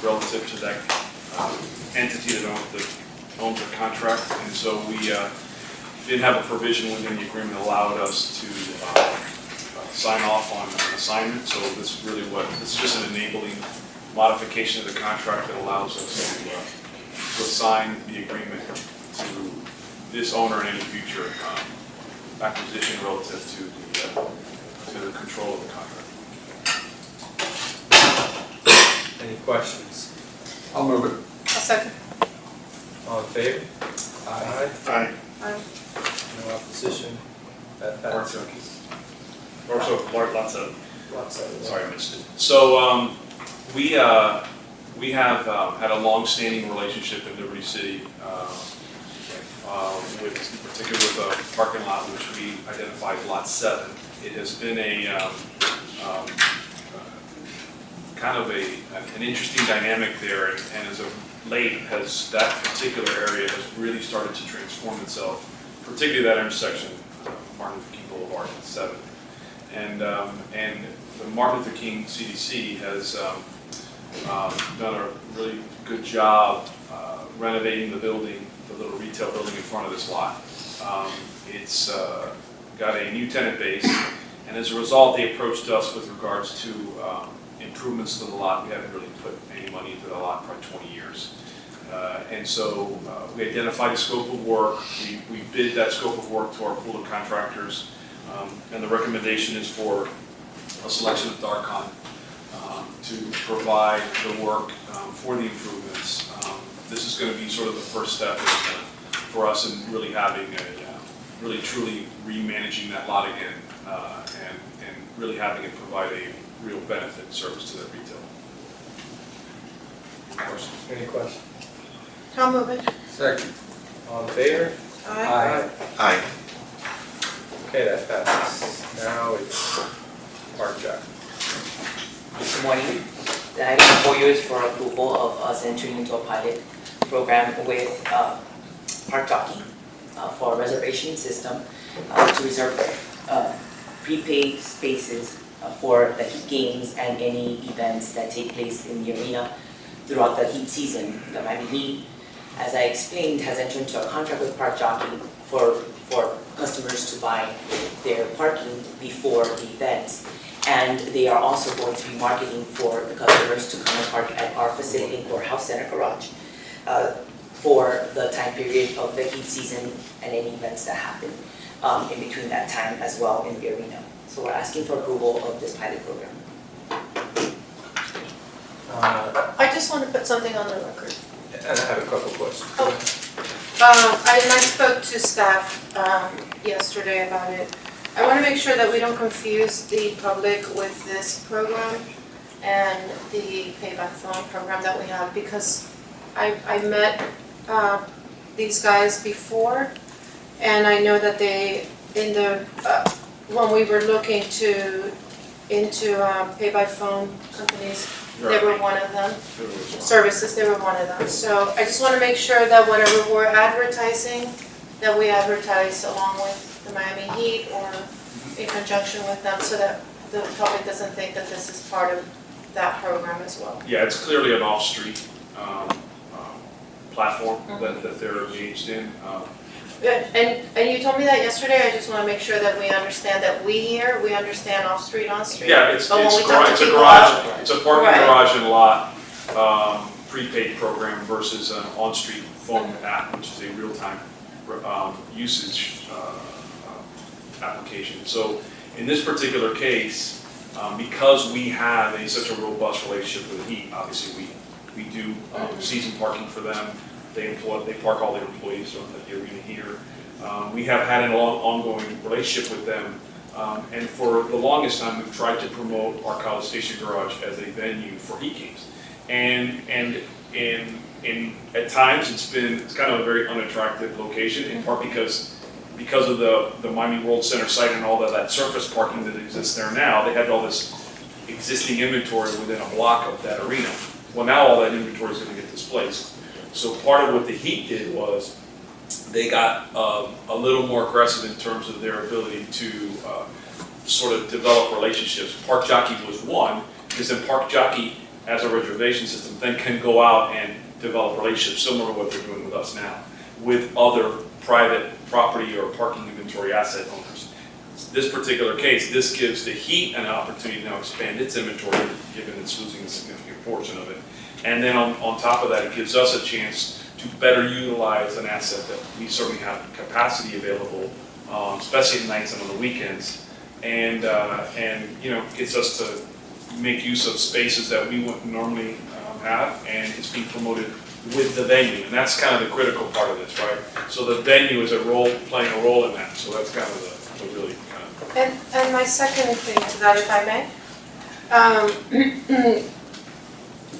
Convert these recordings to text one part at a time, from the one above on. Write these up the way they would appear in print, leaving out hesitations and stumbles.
relative to that entity that owns the contract, and so we did have a provision within the agreement that allowed us to sign off on an assignment. So this is just an enabling modification of the contract that allows us to assign the agreement to this owner in any future acquisition relative to the control of the contract. Any questions? I'll move it. I'll second. All in favor? Aye. Aye. Aye. No opposition? That passes. Also, lots of. Lots of. Sorry, I missed it. So we have had a long-standing relationship in Liberty City, with, in particular with a parking lot which we identified as Lot 7. It has been a kind of an interesting dynamic there, and as of late, that particular area has really started to transform itself, particularly that intersection, Martin Luther King Boulevard and 7. And the Martin Luther King CDC has done a really good job renovating the building, the little retail building in front of this lot. It's got a new tenant base, and as a result, they approached us with regards to improvements to the lot. We haven't really put any money into the lot for 20 years. And so we identified a scope of work. We bid that scope of work to our pool of contractors, and the recommendation is for a selection of Darcon to provide the work for the improvements. This is going to be sort of the first step for us in really having really truly remanaging that lot again, and really having it provide a real benefit and service to that retail. Any questions? Any questions? I'll move it. Second. All in favor? Aye. Aye. Okay, that passes. Now it's Mark Jack. Good morning. The item before you is for approval of us entering into a pilot program with Park Jockey for a reservation system to reserve prepaid spaces for the heat games and any events that take place in the arena throughout the heat season. The Miami Heat, as I explained, has entered into a contract with Park Jockey for customers to buy their parking before the events. And they are also going to be marketing for the customers to come and park at our facility or House Center Garage for the time period of the heat season and any events that happen in between that time as well in the arena. So we're asking for approval of this pilot program. I just want to put something on the record. And I have a couple questions. I spoke to staff yesterday about it. I want to make sure that we don't confuse the public with this program and the pay by phone program that we have, because I met these guys before, and I know that they, when we were looking into pay by phone companies, they were one of them. Services, they were one of them. So I just want to make sure that whatever we're advertising, that we advertise along with the Miami Heat or in conjunction with them, so that the public doesn't think that this is part of that program as well. Yeah, it's clearly an off-street platform that they're engaged in. And you told me that yesterday. I just want to make sure that we understand that we understand off-street, on-street. Yeah, it's a garage. It's a parking garage and lot prepaid program versus an on-street phone app, which is a real-time usage application. So in this particular case, because we have such a robust relationship with Heat, obviously we do season parking for them. They park all their employees at the arena here. We have had an ongoing relationship with them, and for the longest time we've tried to promote our College Station Garage as a venue for Heat games. And at times it's kind of a very unattractive location, in part because of the Miami World Center site and all that surface parking that exists there now. They had all this existing inventory within a block of that arena. Well, now all that inventory is going to get displaced. So part of what the Heat did was they got a little more aggressive in terms of their ability to sort of develop relationships. Park Jockey was one, because then Park Jockey as a reservation system, then can go out and develop relationships similar to what they're doing with us now, with other private property or parking inventory asset owners. This particular case, this gives the heat an opportunity to now expand its inventory, given it's losing a significant portion of it. And then on top of that, it gives us a chance to better utilize an asset that we certainly have capacity available, especially at nights and on the weekends, and gets us to make use of spaces that we wouldn't normally have, and it's being promoted with the venue, and that's kind of the critical part of this, right? So the venue is playing a role in that, so that's kind of the really kind of. And my second thing to that, if I may,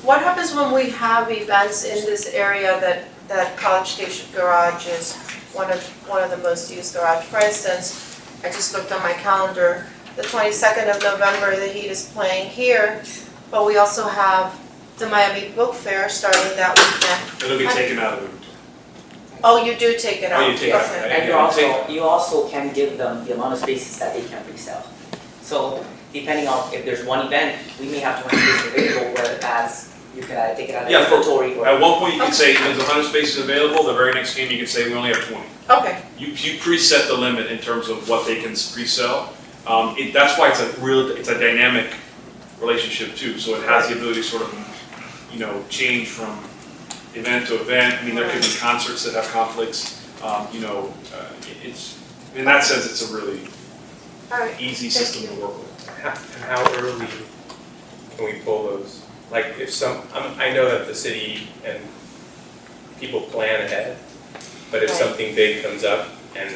what happens when we have events in this area that College Station Garage is one of the most used garage? For instance, I just looked on my calendar, the 22nd of November, the Heat is playing here, but we also have the Miami Book Fair starting that weekend. It'll be taken out of it. Oh, you do take it out? Oh, you take it out. Okay. And you also can give them the amount of spaces that they can resell. So depending on if there's one event, we may have 20 spaces available, whereas you can either take it out of Yeah, inventory or. At one point, you could say there's 100 spaces available, the very next game, you could say we only have 20. Okay, You preset the limit in terms of what they can pre-sell. That's why it's a dynamic relationship too, so it has the ability to sort of, change from event to event. I mean, there could be concerts that have conflicts, it's, in that sense, it's a really all right. easy Thank system you. to work with. And how early can we pull those? Like if I know that the city and people plan ahead, but if Right. something big comes up and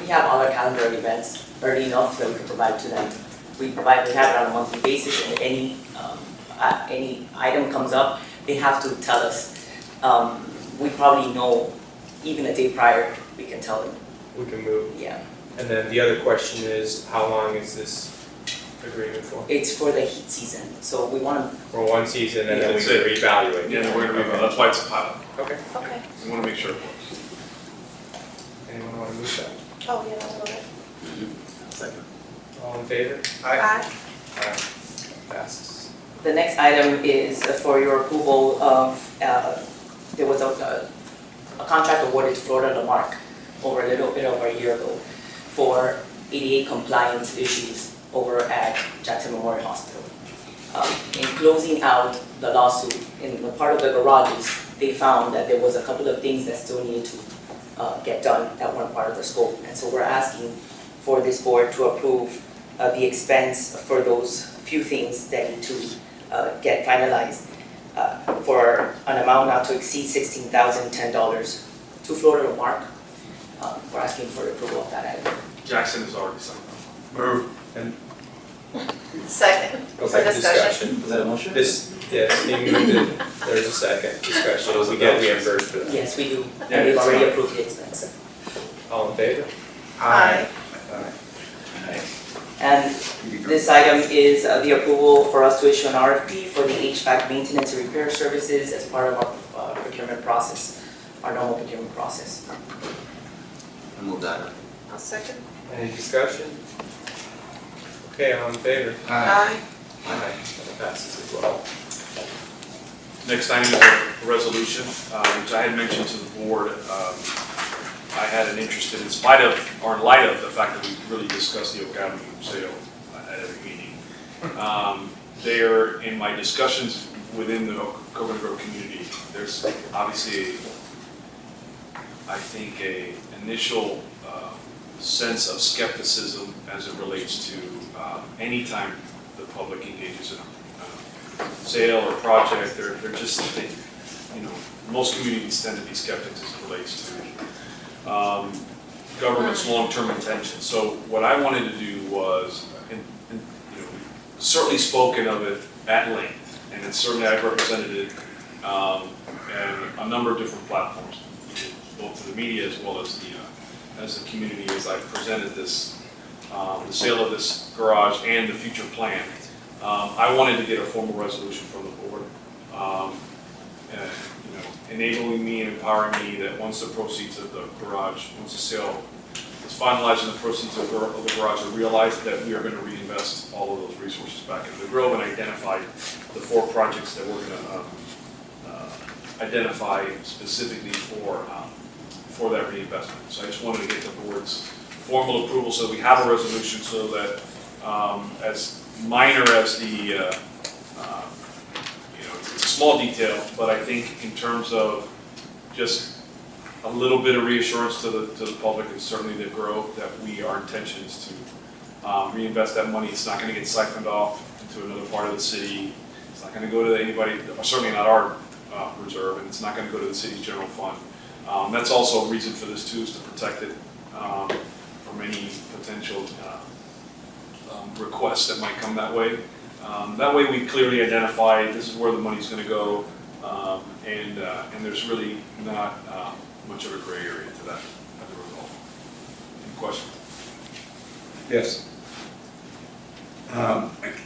We have other calendar events early enough that we can provide to them. We have it on a monthly basis, and any item comes up, they have to tell us. We probably know, even a day prior, we can tell them, we can move. yeah. And then the other question is, how long is this agreement for? It's for the heat season, so we want to, For one season and then we That's can it. reevaluate. Yeah, we're gonna that's why it's a pilot. Okay. Okay. We wanna make sure it works. Anyone want to move that? Oh, yeah, I'll go ahead. All in favor? Aye. Aye. Passes. the next item is for your approval of, there was a contract awarded to Florida Lamarck over a little bit over a year ago for ADA compliance issues over at Jackson Memorial Hospital. In closing out the lawsuit, in the part of the garages, they found that there was a couple of things that still needed to get done that weren't part of the scope. And so we're asking for this board to approve the expense for those few things that need to get finalized for an amount not to exceed $16,010 to Florida Lamarck. We're asking for approval of that item. Jackson has already signed up. Move. And Second. go For back to discussion. Was that a motion? Yes, he moved it. There's a second discussion. We get reimbursed for that. Yes, we do, Yeah, and we've it's already fine. approved the expense. All in favor? Aye. And this item is the approval for us to issue an RFP for the HVAC maintenance and repair services as part of our procurement process, our normal procurement process. I move that. I'll second. Any discussion? Okay, all in favor? Aye. Aye. That passes as well. Next item is a resolution, which I had mentioned to the board. I had an interest in spite of, or in light of the fact that we really discussed the Oak Avenue sale at every meeting. There, in my discussions within the Coconut Grove community, there's obviously, I think, a initial sense of skepticism as it relates to any time the public engages in a sale or project. They're just, most communities tend to be skeptics as it relates to government's long-term intentions. So what I wanted to do was, certainly spoken of it at length, and it's certainly I've represented it and a number of different platforms, both to the media as well as the community, as I presented this, the sale of this garage and the future plan. I wanted to get a formal resolution from the board, enabling me and empowering me that once the proceeds of the garage, once the sale is is finalizing the proceeds of the garage, and realized that we are going to reinvest all of those resources back into the Grove, and identified the 4 projects that we're going to identify specifically for that reinvestment. So I just wanted to get the board's formal approval so that we have a resolution, so that as minor as the it's a small detail, but I think in terms of just a little bit of reassurance to the public, and certainly the Grove, that our intention is to reinvest that money. It's not going to get siphoned off into another part of the city. It's not going to go to anybody, certainly not our reserve, and it's not going to go to the city's general fund. That's also a reason for this too, is to protect it from any potential requests that might come that way. That way we clearly identify this is where the money's going to go, and there's really not much of a gray area to that as a result. Any questions? Yes.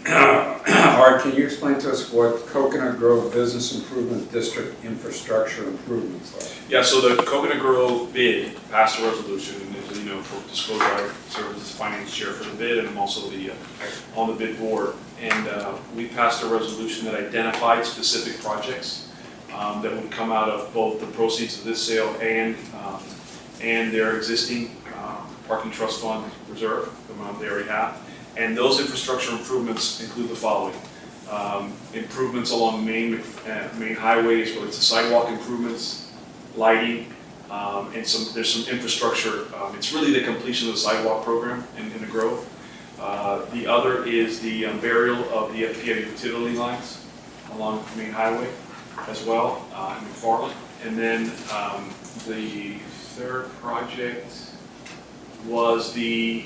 Art, can you explain to us what Coconut Grove Business Improvement District infrastructure improvements are? Yeah, so the Coconut Grove bid passed a resolution, and as you know, for disclosure, I serve as finance chair for the bid, and I'm also on the bid board. And we passed a resolution that identified specific projects that would come out of both the proceeds of this sale and their existing parking trust fund reserve, the amount they already have. And those infrastructure improvements include the following. Improvements along main highways, whether it's the sidewalk improvements, lighting, and there's some infrastructure. It's really the completion of the sidewalk program in the Grove. The other is the burial of the FPA utility lines along the main highway as well in McFarland. And then the third project was the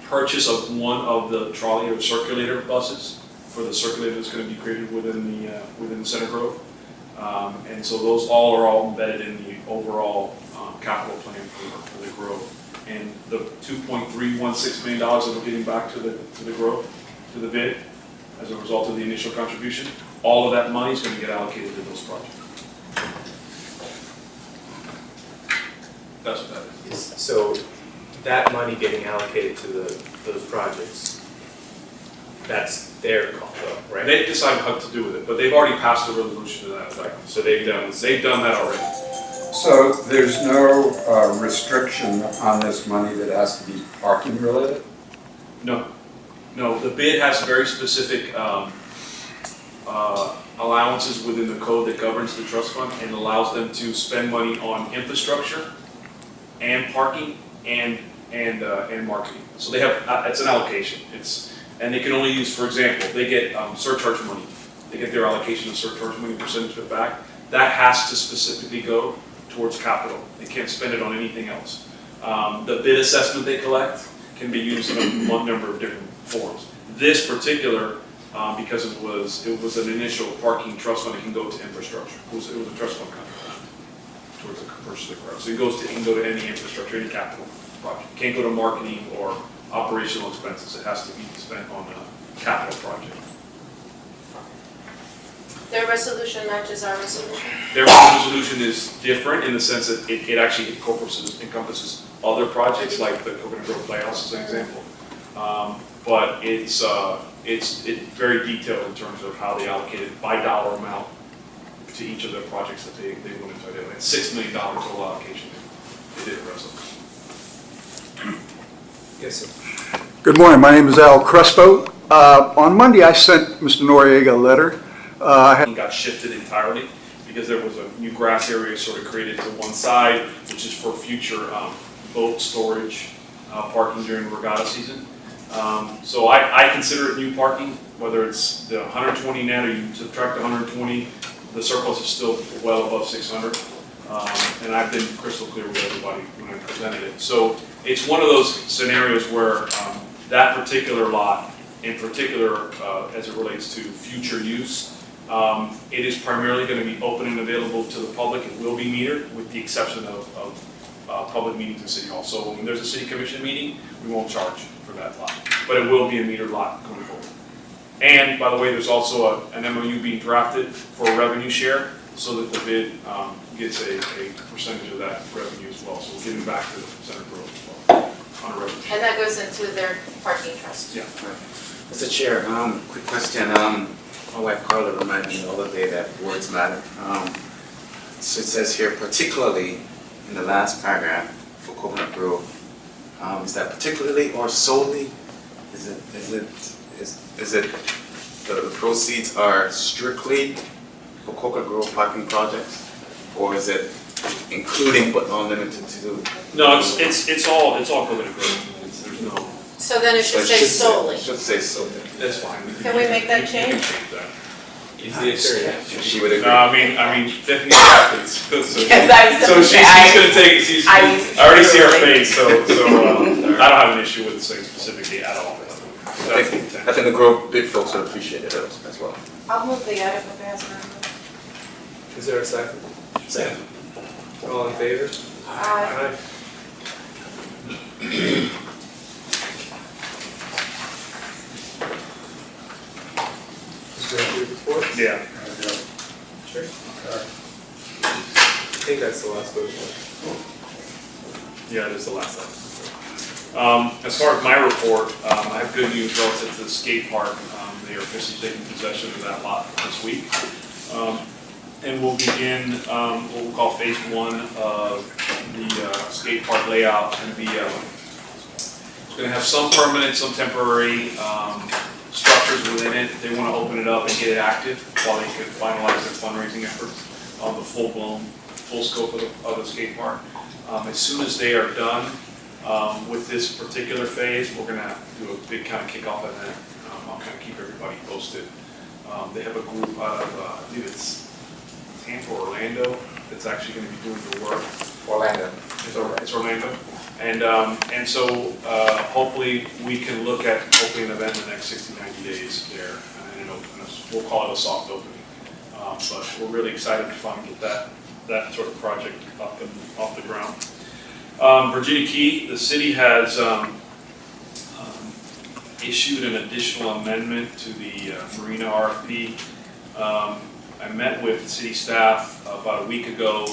purchase of one of the trolley or circulator buses for the circulator that's going to be created within the Center Grove. And so those are all embedded in the overall capital plan for the Grove. And the $2.316 million that we're getting back to the Grove, to the bid, as a result of the initial contribution, all of that money is going to get allocated to those projects. That's what that is. So that money getting allocated to those projects, that's their call though, right? They decide what to do with it, but they've already passed a resolution to that effect. So they've done that already. So there's no restriction on this money that has to be parking related? No, the bid has very specific allowances within the code that governs the trust fund, and allows them to spend money on infrastructure and parking and marketing. So they have, it's an allocation. And they can only use, for example, they get surcharge money. They get their allocation of surcharge money, percentage of it back. That has to specifically go towards capital. They can't spend it on anything else. The bid assessment they collect can be used in a number of different forms. This particular, because it was an initial parking trust fund, it can go to infrastructure. It was a trust fund contract towards the purchase of the car. So it can go to any infrastructure, any capital project. It can't go to marketing or operational expenses. It has to be spent on a capital project. Their resolution matches our resolution. Their resolution is different in the sense that it actually encompasses other projects like the Coconut Grove Playhouse as an example. But it's very detailed in terms of how they allocate it by dollar amount to each of the projects that they wanted to do. It's $6 million total allocation they did a resolution. Yes, sir. Good morning, my name is Al Crespo. On Monday, I sent Mr. Noriega a letter. Got shifted entirely because there was a new grass area sort of created to one side, which is for future boat storage parking during regatta season. So I consider it new parking, whether it's the 120 net or you subtract 120, the surplus is still well above 600. And I've been crystal clear with everybody when I presented it. So it's one of those scenarios where that particular lot, in particular as it relates to future use, it is primarily going to be open and available to the public. It will be metered with the exception of public meetings in City Hall. So when there's a City Commission meeting, we won't charge for that lot. But it will be a metered lot going forward. And by the way, there's also an MOU being drafted for a revenue share so that the bid gets a percentage of that revenue as well. So we're giving back to the center growth as well on a revenue. And that goes into their parking trust. Yeah. Mr. Chair, quick question. My wife Carla reminded me the other day that words matter. So it says here, particularly in the last paragraph for Coconut Grove, is that particularly or solely? Is it the proceeds are strictly for Coconut Grove parking projects, or is it including but not limited to? No, it's all Coconut Grove. There's no. So then it should say solely. It should say solely. That's fine. Can we make that We change? can change that. He's the attorney. She would agree. No, I mean, Tiffany's happy, so Yes, I was so gonna she's say, gonna take, she's, I used to I already see her really- face, so I don't have an issue with saying specifically at all. I That's the think intent. the Grove big folks would appreciate it as well. I'll move the item if it has a Is there a second? Second. All in favor? Aye. Is there a report? Yeah. Sure. I think that's the last vote. Yeah, it is the last item. As far as my report, I have good news relative to the skate park. They are officially taking possession of that lot this week. And we'll begin what we'll call phase one of the skate park layout. It's going to have some permanent, some temporary structures within it. They want to open it up and get it active while they can finalize their fundraising efforts on the full scope of the skate park. As soon as they are done with this particular phase, we're going to do a big kind of kickoff event. I'll kind of keep everybody posted. They have a group out of, I believe it's Tampa, Orlando, that's actually going to be doing the work. Orlando. It's Orlando. And so hopefully we can look at hopefully an event in the next 60, 90 days there, and we'll call it a soft opening. But we're really excited to finally get that sort of project up and off the ground. Virginia Key, the city has issued an additional amendment to the Marina RFP. I met with city staff about a week ago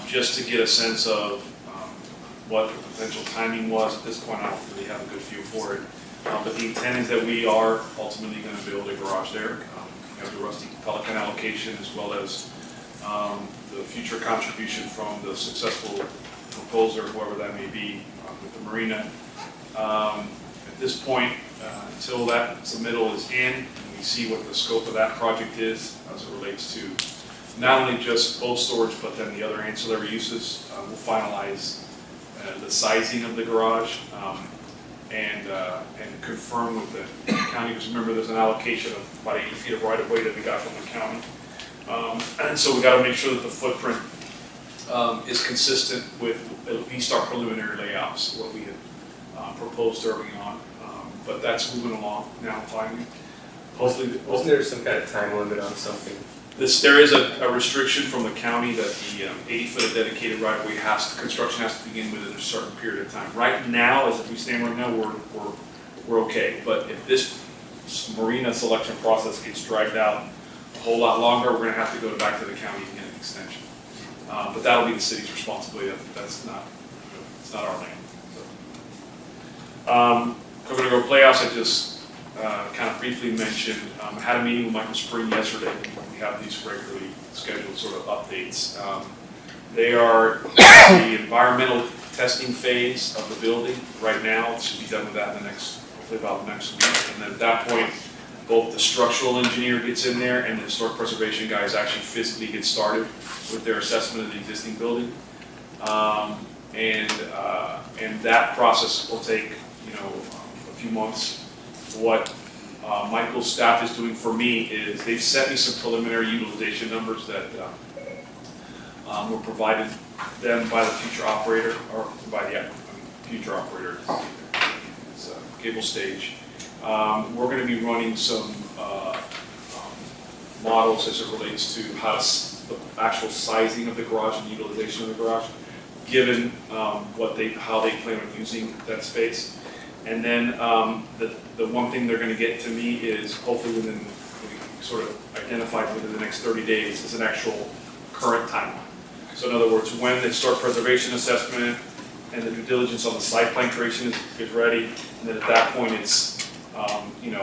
just to get a sense of what the potential timing was. At this point, I don't really have a good feel for it. But the intent is that we are ultimately going to build a garage there. We have the Rusty Pelican allocation as well as the future contribution from the successful proposer, whoever that may be, with the marina. At this point, until that submittal is in, and we see what the scope of that project is as it relates to not only just boat storage, but then the other ancillary uses, we'll finalize the sizing of the garage and confirm with the county, because remember there's an allocation of about 80 feet of right-of-way that we got from the county. And so we got to make sure that the footprint is consistent with at least our preliminary layouts, what we had proposed early on. But that's moving along now finally. Hopefully, Wasn't there some kind of time limit on something? there is a restriction from the county that the 80-foot of dedicated right-of-way construction has to begin within a certain period of time. Right now, as we stand right now, we're okay. But if this marina selection process gets dragged out a whole lot longer, we're going to have to go back to the county and get an extension. But that'll be the city's responsibility. It's not our land. So. Coconut Grove Playhouse, I just kind of briefly mentioned. I had a meeting with Michael Spring yesterday. We have these regularly scheduled sort of updates. They are in the environmental testing phase of the building right now. It should be done with that in the next, hopefully about next week. And then at that point, both the structural engineer gets in there and the historic preservation guys actually physically get started with their assessment of the existing building. And that process will take, a few months. What Michael's staff is doing for me is they've sent me some preliminary utilization numbers that were provided them by the future operator, or by the future operator, it's Cable Stage. We're going to be running some models as it relates to how the actual sizing of the garage and utilization of the garage, given how they plan on using that space. And then the one thing they're going to get to me is hopefully within sort of identified within the next 30 days as an actual current timeline. So in other words, when the historic preservation assessment and the due diligence on the site plan creation is ready, and then at that point it's,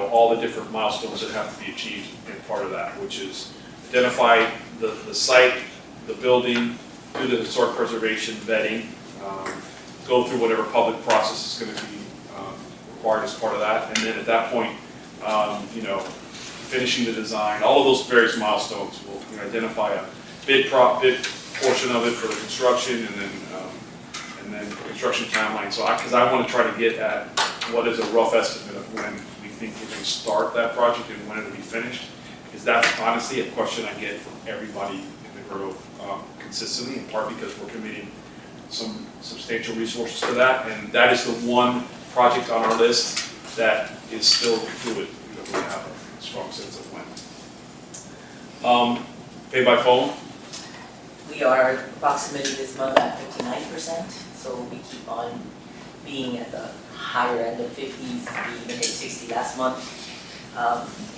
all the different milestones that have to be achieved in part of that, which is identify the site, the building, do the historic preservation vetting, go through whatever public process is going to be required as part of that, and then at that point, finishing the design, all of those various milestones will identify a bid portion of it for the construction, and then the construction timeline. So, because I want to try to get at what is a rough estimate of when we think we're going to start that project and when it'll be finished, because that's honestly a question I get from everybody in the Grove consistently, in part because we're committing some substantial resources to that, and that is the one project on our list that is still fluid. We don't really have a strong sense of when. Pay by phone. We are approximately this month at 59%, so we keep on being at the higher end of 50s, we even hit 60 last month.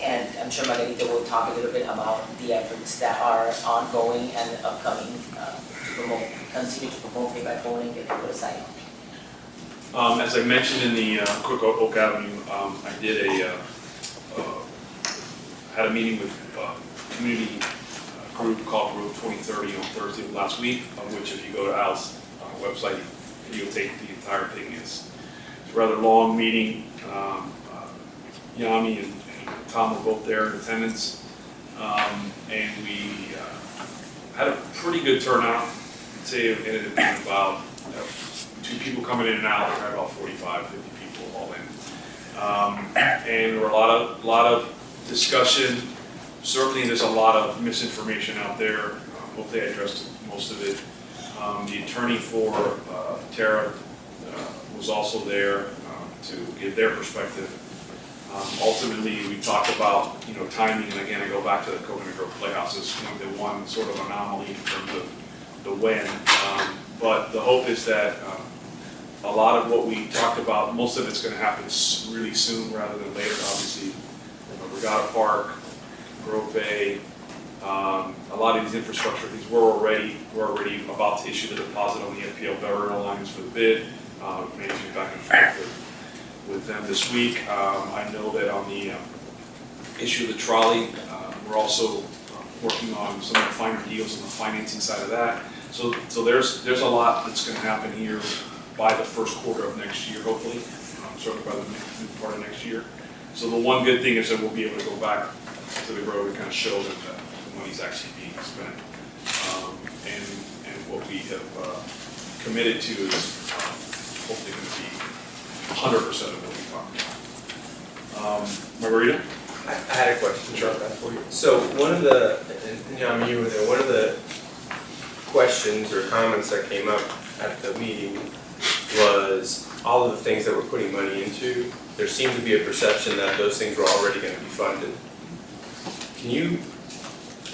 And I'm sure Margarita will talk a little bit about the efforts that are ongoing and upcoming to continue to promote pay by phone and get people to sign up. As I mentioned in the quick Oak Avenue, I did had a meeting with a community group called Group 2030 on Thursday of last week, of which if you go to Al's website, you'll take the entire thing. It's a rather long meeting. Yami and Tom were both there in attendance, and we had a pretty good turnout. I'd say it ended up being about two people coming in and out. We had about 45, 50 people all in, and there were a lot of discussion. Certainly, there's a lot of misinformation out there. Hopefully, I addressed most of it. The attorney for Tara was also there to give their perspective. Ultimately, we talked about timing, and again, I go back to the Coconut Grove Playhouse as the one sort of anomaly in terms of the when. But the hope is that a lot of what we talked about, most of it's going to happen really soon rather than later. Obviously, Regatta Park, Grove Bay, a lot of these infrastructure things, we're already about to issue the deposit on the FPL burial lines for the bid. Managing back and forth with them this week. I know that on the issue of the trolley, we're also working on some of the finer deals on the financing side of that. So there's a lot that's going to happen here by the first quarter of next year, hopefully, certainly by the mid part of next year. So the one good thing is that we'll be able to go back to the road and kind of show that the money's actually being spent. And what we have committed to is hopefully going to be 100% of what we talked about. Margarita? I had a question about that for you. So one of the, and you were there, one of the questions or comments that came up at the meeting was all of the things that we're putting money into, there seemed to be a perception that those things were already going to be funded. Can you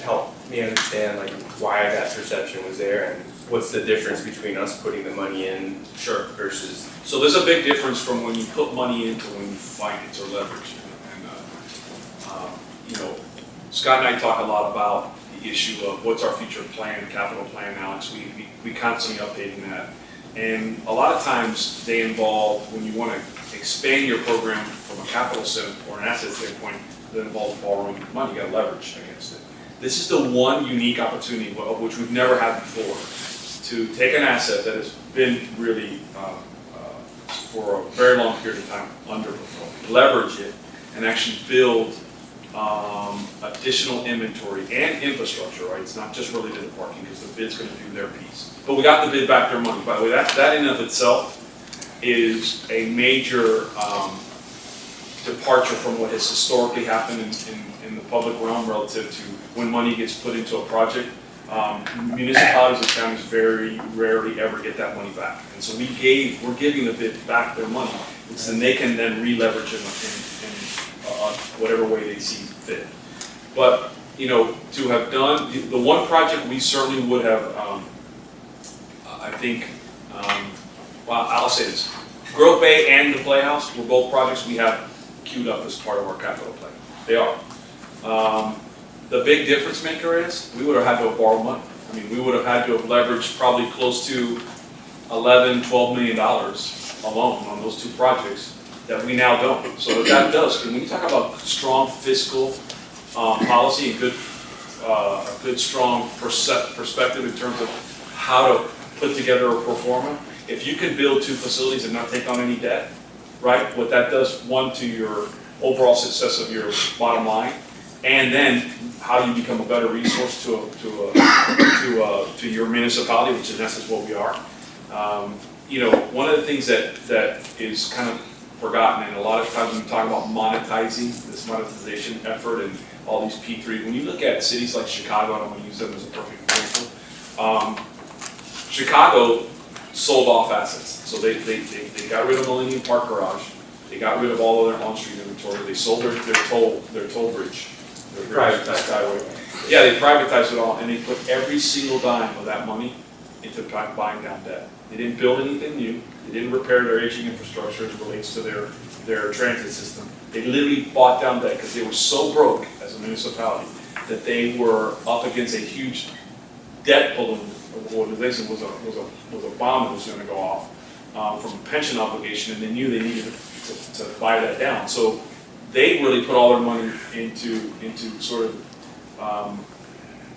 help me understand why that perception was there and what's the difference between us putting the money in Sure. versus? So there's a big difference from when you put money into when you finance or leverage. And Scott and I talk a lot about the issue of what's our future plan, capital plan, Alex. We constantly updating that. And a lot of times they involve, when you want to expand your program from a capital standpoint or an asset standpoint, that involves borrowing money, you got to leverage against it. This is the one unique opportunity, of which we've never had before, to take an asset that has been really, for a very long period of time, underperforming, leverage it, and actually build additional inventory and infrastructure, right? It's not just related to parking, because the bid's going to do their piece. But we got the bid back their money. By the way, that in and of itself is a major departure from what has historically happened in the public realm relative to when money gets put into a project. Municipalities and counties very rarely ever get that money back. And so we're giving the bid back their money, so then they can then re-leverage it in whatever way they see fit. But, to have done, the one project we certainly would have, I think, well, I'll say this, Grove Bay and the Playhouse were both projects we have queued up as part of our capital plan. They are. The big difference maker is, we would have had to have borrowed money. I mean, we would have had to have leveraged probably close to $11–12 million alone on those two projects that we now don't. So what that does, when you talk about strong fiscal policy and a good strong perspective in terms of how to put together a pro forma, if you can build two facilities and not take on any debt, right? What that does, one, to your overall success of your bottom line, and then how you become a better resource to your municipality, which is in essence what we are. You know, one of the things that is kind of forgotten, and a lot of times when we talk about monetizing, this monetization effort and all these P3, when you look at cities like Chicago, and I'm going to use them as a perfect example, Chicago sold off assets. So they got rid of Millennium Park Garage, they got rid of all of their on-street inventory, they sold their toll bridge. Privatized. Skyway. Yeah, they privatized it all, and they put every single dime of that money into buying down debt. They didn't build anything new, they didn't repair their aging infrastructure as it relates to their transit system. They literally bought down debt because they were so broke as a municipality that they were up against a huge debt balloon. Organization was a bomb that was going to go off from a pension obligation, and they knew they needed to buy that down. So they really put all their money into sort of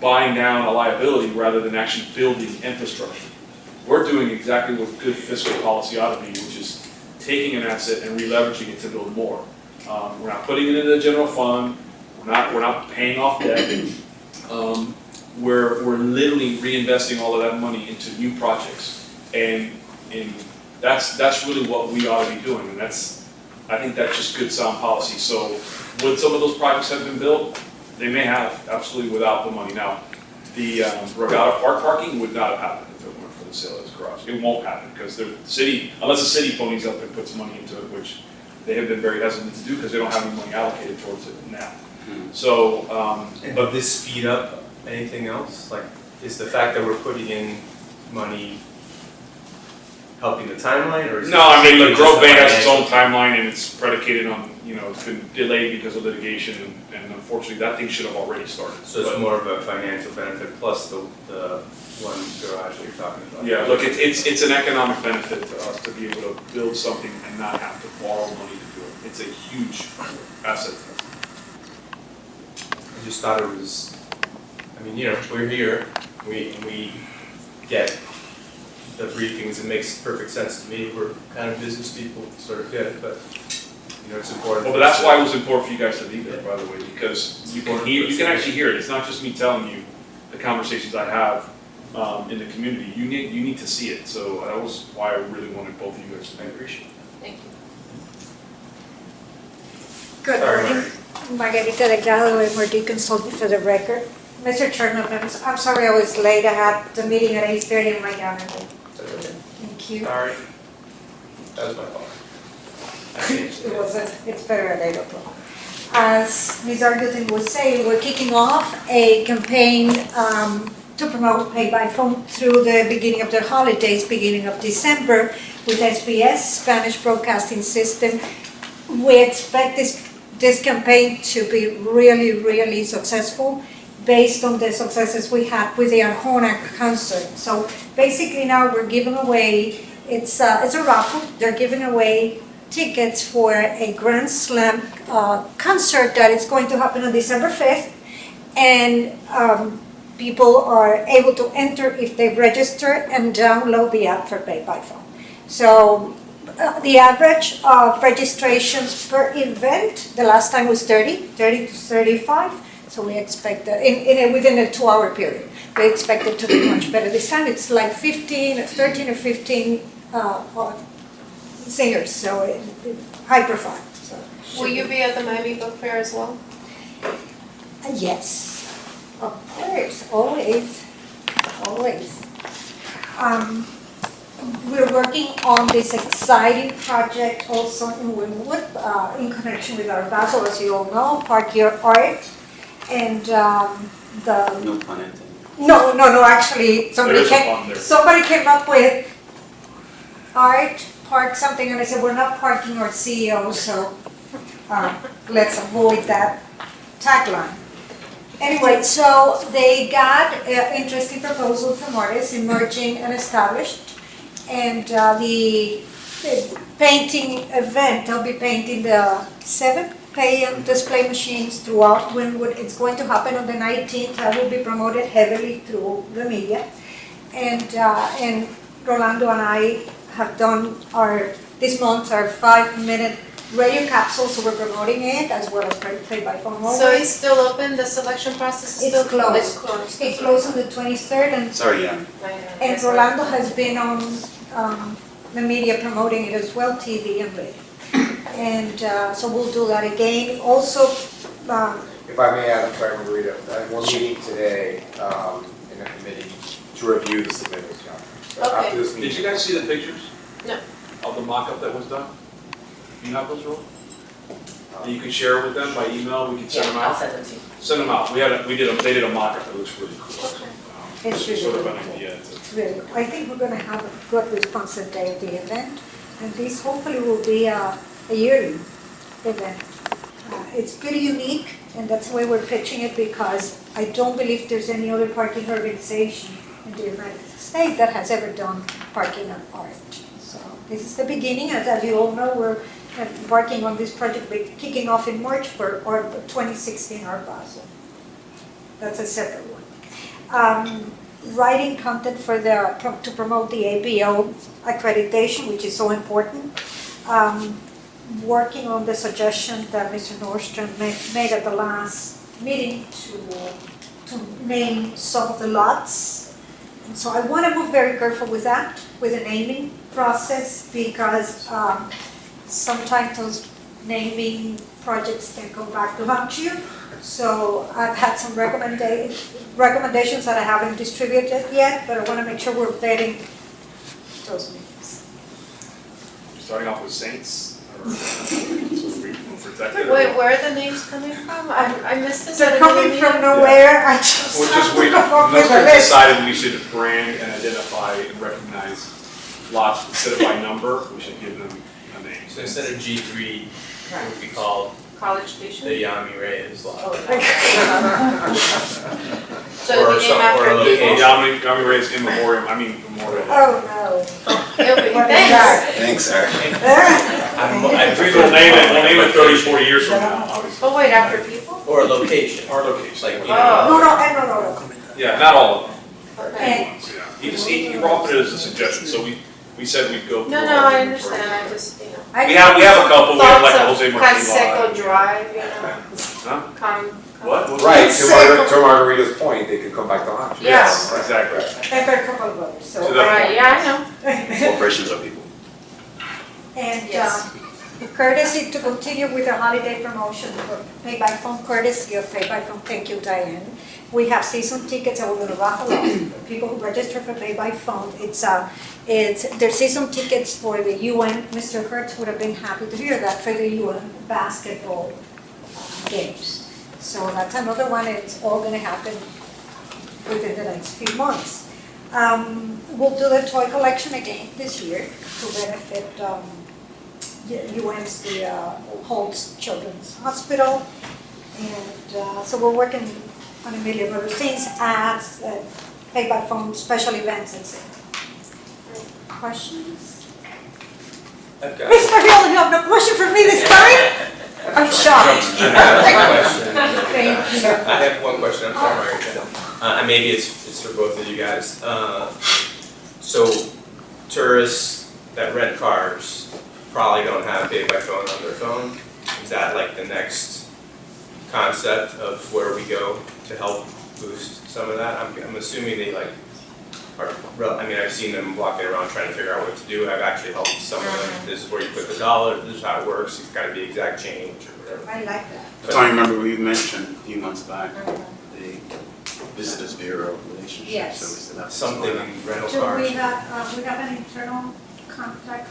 buying down a liability rather than actually building infrastructure. We're doing exactly what good fiscal policy ought to be, which is taking an asset and re-leveraging it to build more. We're not putting it into the general fund. We're not paying off debt. We're literally reinvesting all of that money into new projects, and that's really what we ought to be doing, and I think that's just good sound policy. So would some of those projects have been built? They may have, absolutely, without the money. Now, the Regatta Park parking would not have happened if it weren't for the sale of this garage. It won't happen because the city, unless the city ponies up and puts money into it, which they have been very hesitant to do because they don't have any money allocated towards it now. So, And would this speed up anything else? Like, is the fact that we're putting in money helping the timeline, or is no, I mean, the just Grove a Bay has its own financial- timeline, and it's predicated on, it's been delayed because of litigation, and unfortunately, that thing should have already started. So it's But, more of a financial benefit plus the one garage that you're talking about? yeah, look, it's an economic benefit to us to be able to build something and not have to borrow money to do it. It's a huge asset to us. I just thought it was, I mean, we're here, we get the briefings, it makes perfect sense to me, we're kind of business people, sort of get it, but, it's important. Well, but that's why it was important for you guys to be there, by the way, because you can actually hear it. It's not just me telling you the conversations I have in the community. You need to see it. So that was why I really wanted both of you guys to be there. I appreciate it. Thank you. Good Sorry, morning. Margarita Delgado, MRD Consultant for the record. Mr. Chairman, I'm sorry I was late. I had the meeting at 8:30 in my calendar. That's okay. Thank you. Sorry. That was my fault. I changed it. It's better at 8 o'clock. As Ms. Argutin was saying, we're kicking off a campaign to promote pay by phone through the beginning of the holidays, beginning of December, with SBS, Spanish Broadcasting System. We expect this campaign to be really, really successful based on the successes we had with the Arjona concert. So basically now we're giving away, it's a raffle, they're giving away tickets for a Grand Slam concert that is going to happen on December 5th. And people are able to enter if they register and download the app for Pay by Phone. So the average of registrations per event, the last time was 30 to 35. So we expect that within a 2-hour period. We expect it to be much better. This time it's like 13 or 15 singers, so high profile. So Will you be at the Miami Book Fair as well? Yes, of course, always. We're working on this exciting project also in Wynwood, in connection with our Basel, as you all know, Park Your Art, and No pun intended. No, actually, There is a fund there. somebody came up with art, park something, and I said, we're not parking our CEO, so let's avoid that. tagline. Anyway, so they got an interesting proposal from artists, emerging and established. And the painting event, they'll be painting the 7 display machines throughout Wynwood. It's going to happen on the 19th. That will be promoted heavily through the media. And Rolando and I have done this month our 5-minute radio capsule, so we're promoting it as well as play by phone. So it's still open, the selection process is It's still closed. It's closed. It closed on the 23rd, Sorry, yeah. and Rolando has been on the media promoting it as well, TV and radio. And so we'll do that again. Also, If I may add, I'm sorry, Margarita, we're meeting today in a committee to review the submittals. So Okay. after this Did meeting, you guys see the pictures? No. Of the mock-up that was done? Do you have those, Roll? That you could share with them by email, we could send them Yeah, I'll out? send them to you. Send them out, they did a mock-up that looks really cool. It's Just sort of really an cool. idea. It's really, I think we're gonna have a good response the day of the event, and this hopefully will be a yearly event. It's pretty unique, and that's why we're pitching it, because I don't believe there's any other parking organization in the United States that has ever done parking and art. So this is the beginning, and as you all know, we're working on this project, kicking off in March for our 2016 Art Basel. That's a separate one. Writing content to promote the APO accreditation, which is so important. Working on the suggestion that Mr. Nordstrom made at the last meeting to name some of the lots. And so I want to move very careful with that, with the naming process, because sometimes those naming projects can go back to haunt you. So I've had some recommendations that I haven't distributed yet, but I want to make sure we're vetting those names. Starting off with Saints, or so we will protect it. Wait, where are the names coming from? I missed this at They're another coming meeting. from nowhere, I just Which have is, to we, come up with a Northern list. decided we should brand and identify and recognize lots instead of by number, we should give them a name. So instead of G3, it would be called College the Station? Yami Reyes lot. Oh, So Or we some- name after or a people? location. Yami Reyes in memoriam, Oh, memorial. no. Okay, What is thanks. that? Thanks, sir. We'll name it 30, 40 years from now, obviously. Oh, wait, after people? Or a location. Our location. Like, you Oh. know, No. Yeah, not all of them. Okay. And He brought it as a suggestion, so we said we'd go. No, through no, all of I them understand, first. I just, you know. I We have a couple, we have like a Thoughts Jose of Marti lot. Canseco Drive, you know, Huh? What? right, Second. to Margarita's point, they could come back to lunch. Yeah. Yes, exactly. I've got a couple of others, To so. the- right, yeah, I know. Corporations are people. And Yes. courtesy to continue with the holiday promotion for pay by phone, courtesy of pay by phone, thank you, Diane. We have season tickets that we're gonna raffle off. People who register for pay by phone, they're season tickets for the UN. Mr. Hertz would have been happy to hear that, for the UN basketball games. So that's another one, it's all gonna happen within the next few months. We'll do the toy collection again this year to benefit UN's, the Holtz Children's Hospital. And so we're working on a million other things, ads, pay by phone, special events, and so. Questions? I've got, Mr. Hill, you have no question for me this time? I'm shocked. I have a question. Thank you. I have one question, I'm sorry, Margarita. And maybe it's for both of you guys. So tourists that rent cars probably don't have pay by phone on their phone. Is that like the next concept of where we go to help boost some of that? I'm assuming they like are, I've seen them walking around trying to figure out what to do. I've actually helped some of them. This is where you put the dollar, this is how it works, it's gotta be exact change or whatever. I like that. I don't remember we mentioned a few months back, the Visitors Bureau relationship. Yes. So we still have Something in rental Do cars. we have an internal contact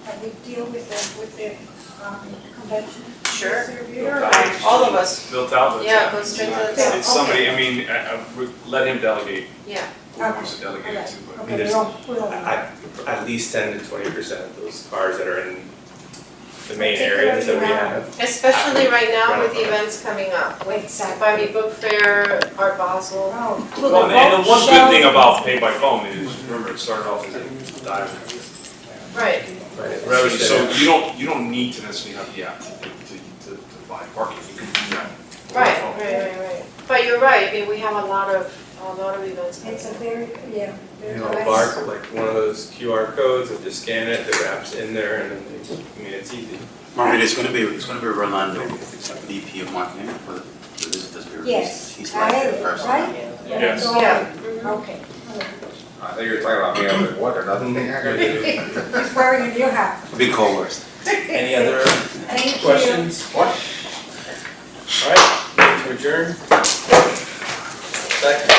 that we deal with the convention? Sure. Bureau? All of us, Bill Talbot. yeah, go straight to the top. It's somebody, I mean, let him delegate Yeah. who he wants to delegate it to, but. Okay, we all. At least 10 to 20% of those cars that are in the main areas that we have. Especially right now with the events coming up, with Exactly. Barbie Book Fair, Art Basel. Oh, to Well, the and the one good bookshelf. thing about pay by phone is, remember, it started off as a diamond. Right, Right. So you don't need to necessarily have the app to buy parking, you can do that. over the right, phone. right. But you're right, I mean, we have a lot of events coming It's a up. very, yeah. You know, a bar, like one of those QR codes, that just scan it, the app's in there, and then they, I mean, it's easy. Margaret, it's gonna be Rolando, VP of Marketing for the Visitors Bureau. Yes, He's I like had the it, person. right? Yes. Yeah. Mhm. Okay. I think you were talking about me, I was like, what, another thing I gotta do? He's wearing a new hat. Big co-workers. Any other Thank you. questions? What? All right, to adjourn. Second.